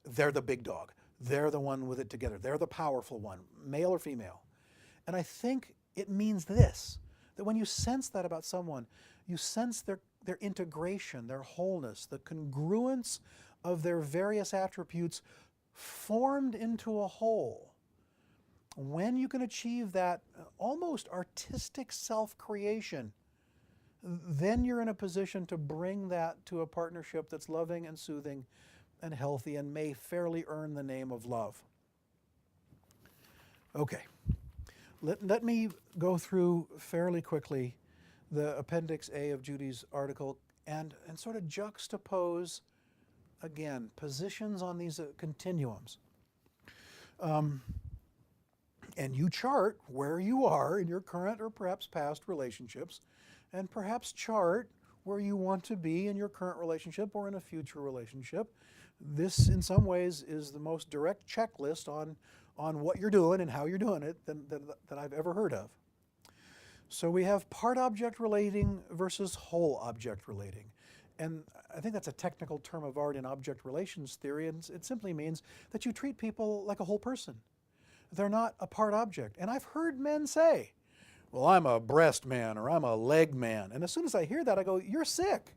they're the big dog. They're the one with it together. They're the powerful one, male or female. And I think it means this, that when you sense that about someone, you sense their integration, their wholeness, the congruence of their various attributes formed into a whole. When you can achieve that almost artistic self-creation, then you're in a position to bring that to a partnership that's loving and soothing and healthy and may fairly earn the name of love. Okay, let me go through fairly quickly the Appendix A of Judy's article and sort of juxtapose, again, positions on these continuums. And you chart where you are in your current or perhaps past relationships, and perhaps chart where you want to be in your current relationship or in a future relationship. This, in some ways, is the most direct checklist on what you're doing and how you're doing it that I've ever heard of. So we have part-object relating versus whole-object relating. And I think that's a technical term of art in object relations theory, and it simply means that you treat people like a whole person. They're not a part object. And I've heard men say, well, I'm a breast man or I'm a leg man. And as soon as I hear that, I go, you're sick.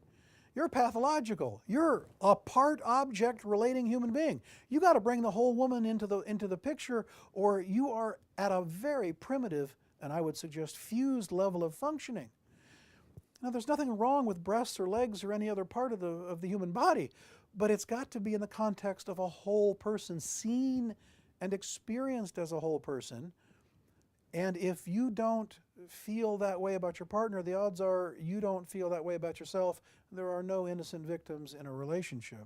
You're pathological. You're a part object relating human being. You got to bring the whole woman into the picture, or you are at a very primitive, and I would suggest fused level of functioning. Now, there's nothing wrong with breasts or legs or any other part of the human body, but it's got to be in the context of a whole person, seen and experienced as a whole person. And if you don't feel that way about your partner, the odds are you don't feel that way about yourself. There are no innocent victims in a relationship.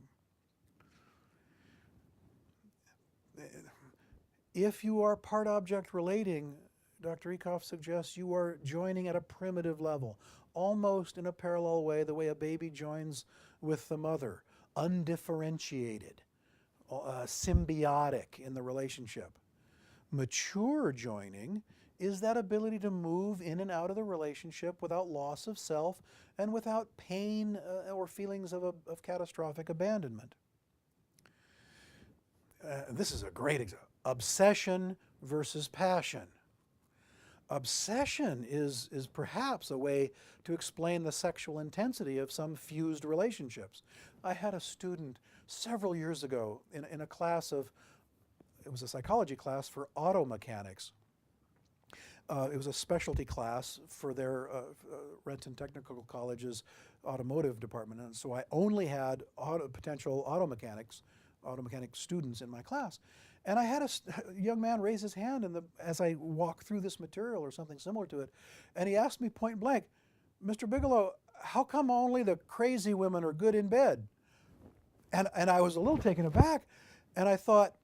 If you are part object relating, Dr. Ekoff suggests you are joining at a primitive level, almost in a parallel way, the way a baby joins with the mother, undifferentiated, symbiotic in the relationship. Mature joining is that ability to move in and out of the relationship without loss of self and without pain or feelings of catastrophic abandonment. This is a great example. Obsession versus passion. Obsession is perhaps a way to explain the sexual intensity of some fused relationships. I had a student several years ago in a class of, it was a psychology class for auto mechanics. It was a specialty class for their Renton Technical College's automotive department. And so I only had potential auto mechanic students in my class. And I had a young man raise his hand as I walked through this material or something similar to it. And he asked me point blank, Mr. Bigelow, how come only the crazy women are good in bed? And I was a little taken aback. And I thought,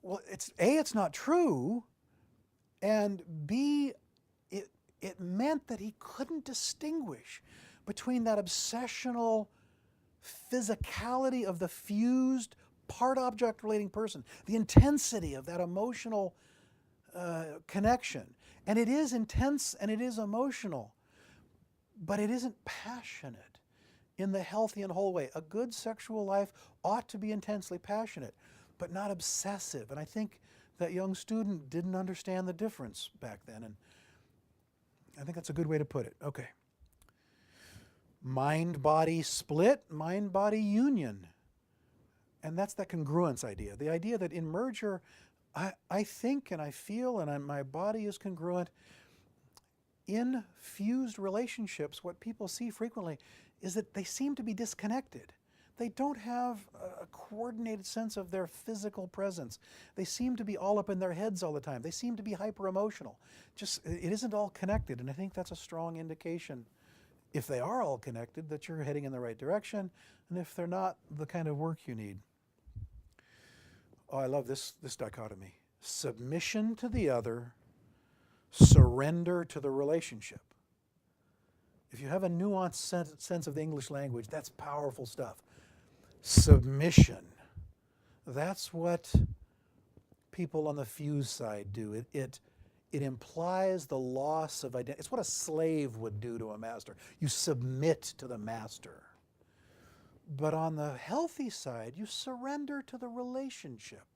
well, it's not true. And B, it meant that he couldn't distinguish between that obsessional physicality of the fused part-object relating person, the intensity of that emotional connection. And it is intense and it is emotional, but it isn't passionate in the healthy and whole way. A good sexual life ought to be intensely passionate, but not obsessive. And I think that young student didn't understand the difference back then, and I think that's a good way to put it. Okay. Mind-body split, mind-body union. And that's that congruence idea. The idea that in merger, I think and I feel and my body is congruent. In fused relationships, what people see frequently is that they seem to be disconnected. They don't have a coordinated sense of their physical presence. They seem to be all up in their heads all the time. They seem to be hyper-emotional. It isn't all connected, and I think that's a strong indication, if they are all connected, that you're heading in the right direction, and if they're not, the kind of work you need. Oh, I love this dichotomy. Submission to the other, surrender to the relationship. If you have a nuanced sense of the English language, that's powerful stuff. Submission. That's what people on the fuse side do. It It implies the loss of identity. It's what a slave would do to a master. You submit to the master. But on the healthy side, you surrender to the relationship.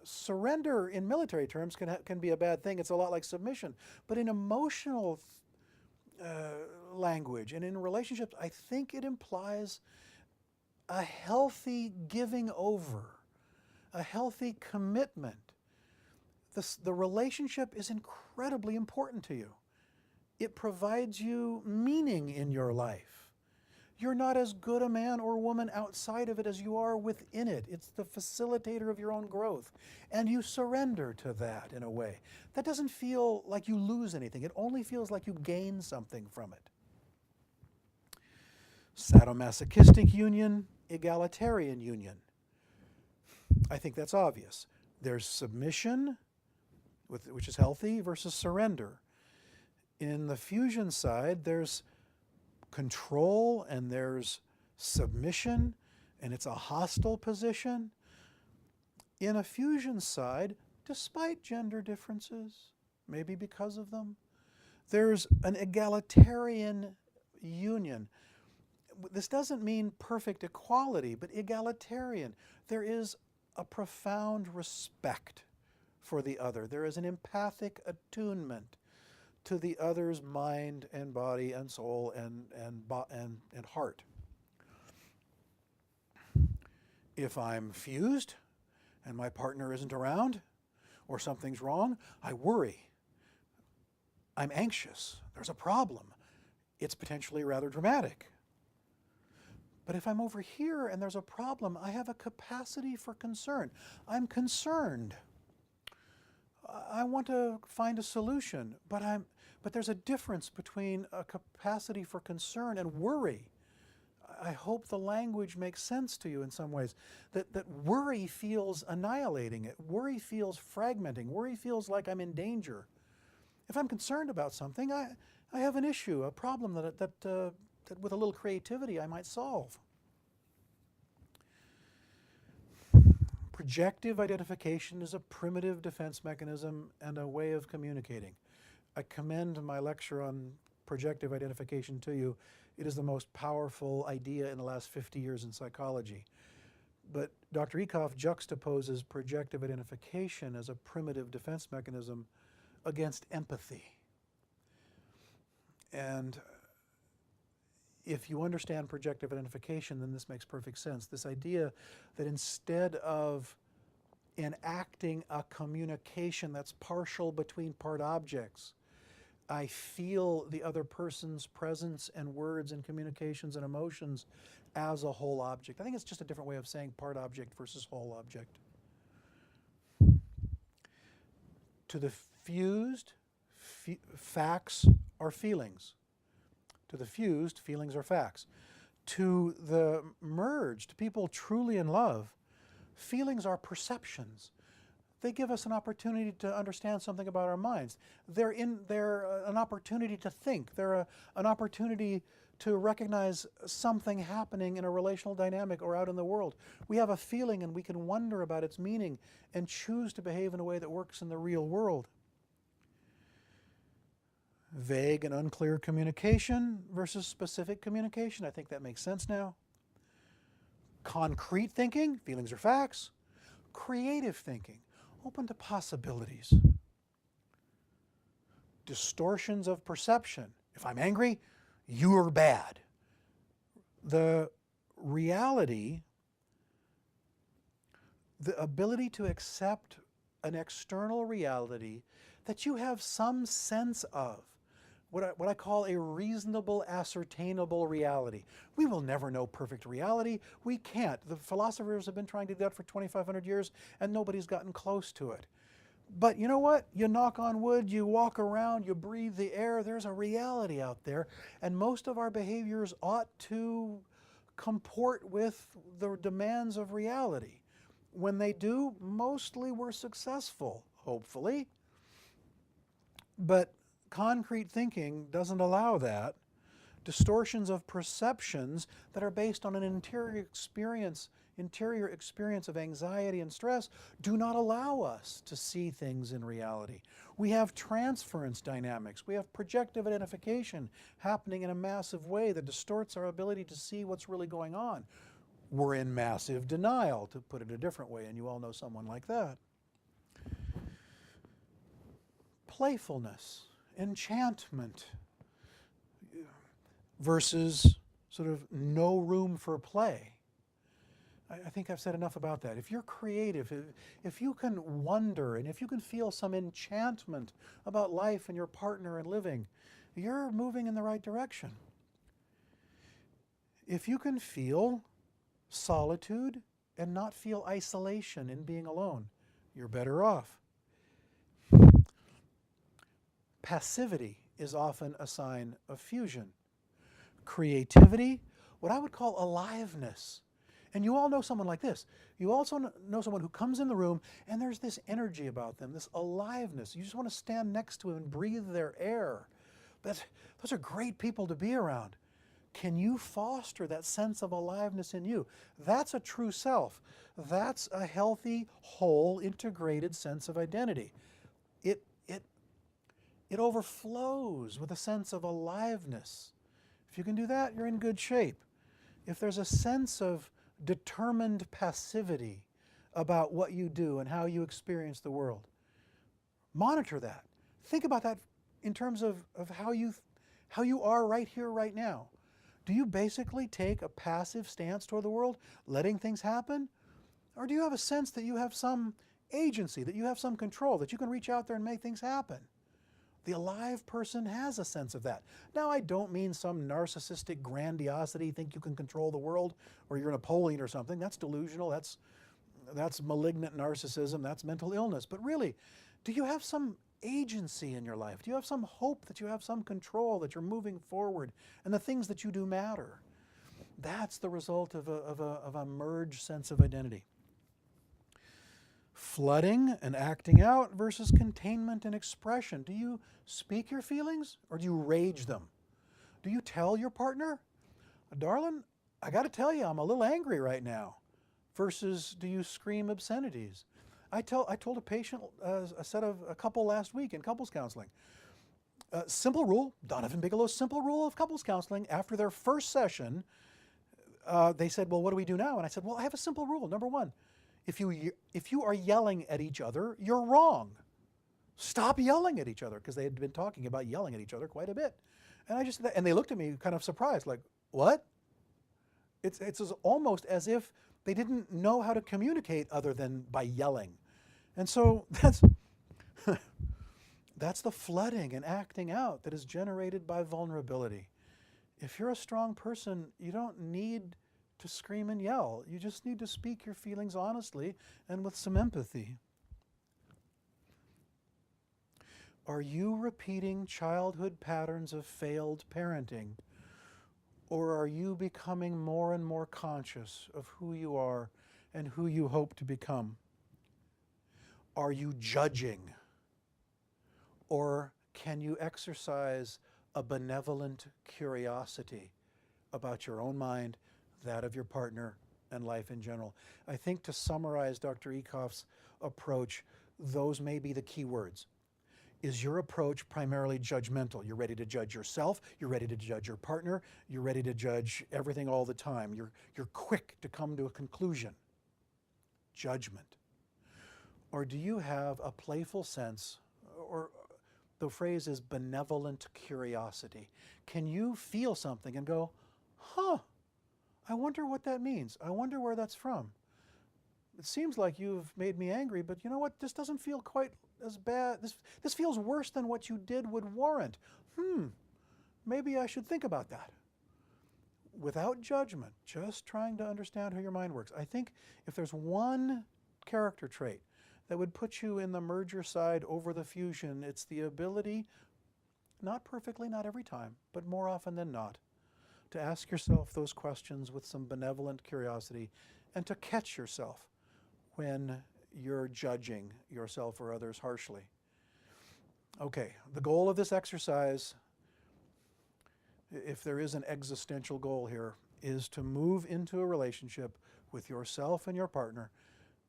Surrender in military terms can be a bad thing. It's a lot like submission. But in emotional language and in relationships, I think it implies a healthy giving over, a healthy commitment. The relationship is incredibly important to you. It provides you meaning in your life. You're not as good a man or woman outside of it as you are within it. It's the facilitator of your own growth. And you surrender to that in a way. That doesn't feel like you lose anything. It only feels like you gain something from it. Sadomasochistic union, egalitarian union. I think that's obvious. There's submission, which is healthy, versus surrender. In the fusion side, there's control and there's submission, and it's a hostile position. In a fusion side, despite gender differences, maybe because of them, there's an egalitarian union. This doesn't mean perfect equality, but egalitarian. There is a profound respect for the other. There is an empathic attunement to the other's mind and body and soul and heart. If I'm fused and my partner isn't around or something's wrong, I worry. I'm anxious. There's a problem. It's potentially rather dramatic. But if I'm over here and there's a problem, I have a capacity for concern. I'm concerned. I want to find a solution, but there's a difference between a capacity for concern and worry. I hope the language makes sense to you in some ways. That worry feels annihilating. Worry feels fragmenting. Worry feels like I'm in danger. If I'm concerned about something, I have an issue, a problem that with a little creativity I might solve. Projective identification is a primitive defense mechanism and a way of communicating. I commend my lecture on projective identification to you. It is the most powerful idea in the last 50 years in psychology. But Dr. Ekoff juxtaposes projective identification as a primitive defense mechanism against empathy. And if you understand projective identification, then this makes perfect sense. This idea that instead of enacting a communication that's partial between part objects, I feel the other person's presence and words and communications and emotions as a whole object. I think it's just a different way of saying part object versus whole object. To the fused, facts are feelings. To the fused, feelings are facts. To the merged, people truly in love, feelings are perceptions. They give us an opportunity to understand something about our minds. They're an opportunity to think. They're an opportunity to recognize something happening in a relational dynamic or out in the world. We have a feeling and we can wonder about its meaning and choose to behave in a way that works in the real world. Vague and unclear communication versus specific communication. I think that makes sense now. Concrete thinking, feelings are facts. Creative thinking, open to possibilities. Distortions of perception. If I'm angry, you're bad. The reality, the ability to accept an external reality that you have some sense of, what I call a reasonable, ascertainable reality. We will never know perfect reality. We can't. The philosophers have been trying to do that for 2,500 years, and nobody's gotten close to it. But you know what? You knock on wood, you walk around, you breathe the air, there's a reality out there, and most of our behaviors ought to comport with the demands of reality. When they do, mostly we're successful, hopefully. But concrete thinking doesn't allow that. distortions of perceptions that are based on an interior experience of anxiety and stress do not allow us to see things in reality. We have transference dynamics. We have projective identification happening in a massive way that distorts our ability to see what's really going on. We're in massive denial, to put it a different way, and you all know someone like that. Playfulness, enchantment, versus sort of no room for play. I think I've said enough about that. If you're creative, if you can wonder, and if you can feel some enchantment about life and your partner and living, you're moving in the right direction. If you can feel solitude and not feel isolation in being alone, you're better off. Passivity is often a sign of fusion. Creativity, what I would call aliveness. And you all know someone like this. You also know someone who comes in the room and there's this energy about them, this aliveness. You just want to stand next to them and breathe their air. Those are great people to be around. Can you foster that sense of aliveness in you? That's a true self. That's a healthy, whole, integrated sense of identity. It overflows with a sense of aliveness. If you can do that, you're in good shape. If there's a sense of determined passivity about what you do and how you experience the world, monitor that. Think about that in terms of how you are right here, right now. Do you basically take a passive stance toward the world, letting things happen? Or do you have a sense that you have some agency, that you have some control, that you can reach out there and make things happen? The alive person has a sense of that. Now, I don't mean some narcissistic grandiosity, think you can control the world, or you're Napoleon or something. That's delusional, that's malignant narcissism, that's mental illness. But really, do you have some agency in your life? Do you have some hope that you have some control, that you're moving forward, and the things that you do matter? That's the result of a merged sense of identity. Flooding and acting out versus containment and expression. Do you speak your feelings or do you rage them? Do you tell your partner, darling, I got to tell you, I'm a little angry right now, versus do you scream obscenities? I told a patient, a couple last week in couples counseling. Simple rule, Donovan Bigelow's simple rule of couples counseling. After their first session, they said, well, what do we do now? And I said, well, I have a simple rule. Number one, if you are yelling at each other, you're wrong. Stop yelling at each other, because they had been talking about yelling at each other quite a bit. And they looked at me kind of surprised, like, what? It's almost as if they didn't know how to communicate other than by yelling. And so that's the flooding and acting out that is generated by vulnerability. If you're a strong person, you don't need to scream and yell. You just need to speak your feelings honestly and with some empathy. Are you repeating childhood patterns of failed parenting? Or are you becoming more and more conscious of who you are and who you hope to become? Are you judging? Or can you exercise a benevolent curiosity about your own mind, that of your partner, and life in general? I think, to summarize Dr. Ekoff's approach, those may be the key words. Is your approach primarily judgmental? You're ready to judge yourself, you're ready to judge your partner, you're ready to judge everything all the time. You're quick to come to a conclusion. Judgment. Or do you have a playful sense, or the phrase is benevolent curiosity? Can you feel something and go, huh, I wonder what that means. I wonder where that's from. It seems like you've made me angry, but you know what? This doesn't feel quite as bad. This feels worse than what you did would warrant. Maybe I should think about that. Without judgment, just trying to understand how your mind works. I think if there's one character trait that would put you in the merger side over the fusion, it's the ability, not perfectly, not every time, but more often than not, to ask yourself those questions with some benevolent curiosity and to catch yourself when you're judging yourself or others harshly. Okay, the goal of this exercise, if there is an existential goal here, is to move into a relationship with yourself and your partner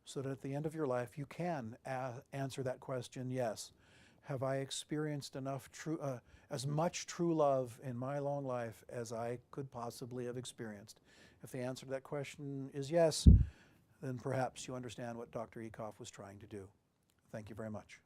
so that at the end of your life you can answer that question, yes, have I experienced enough as much true love in my long life as I could possibly have experienced? If the answer to that question is yes, then perhaps you understand what Dr. Ekoff was trying to do. Thank you very much.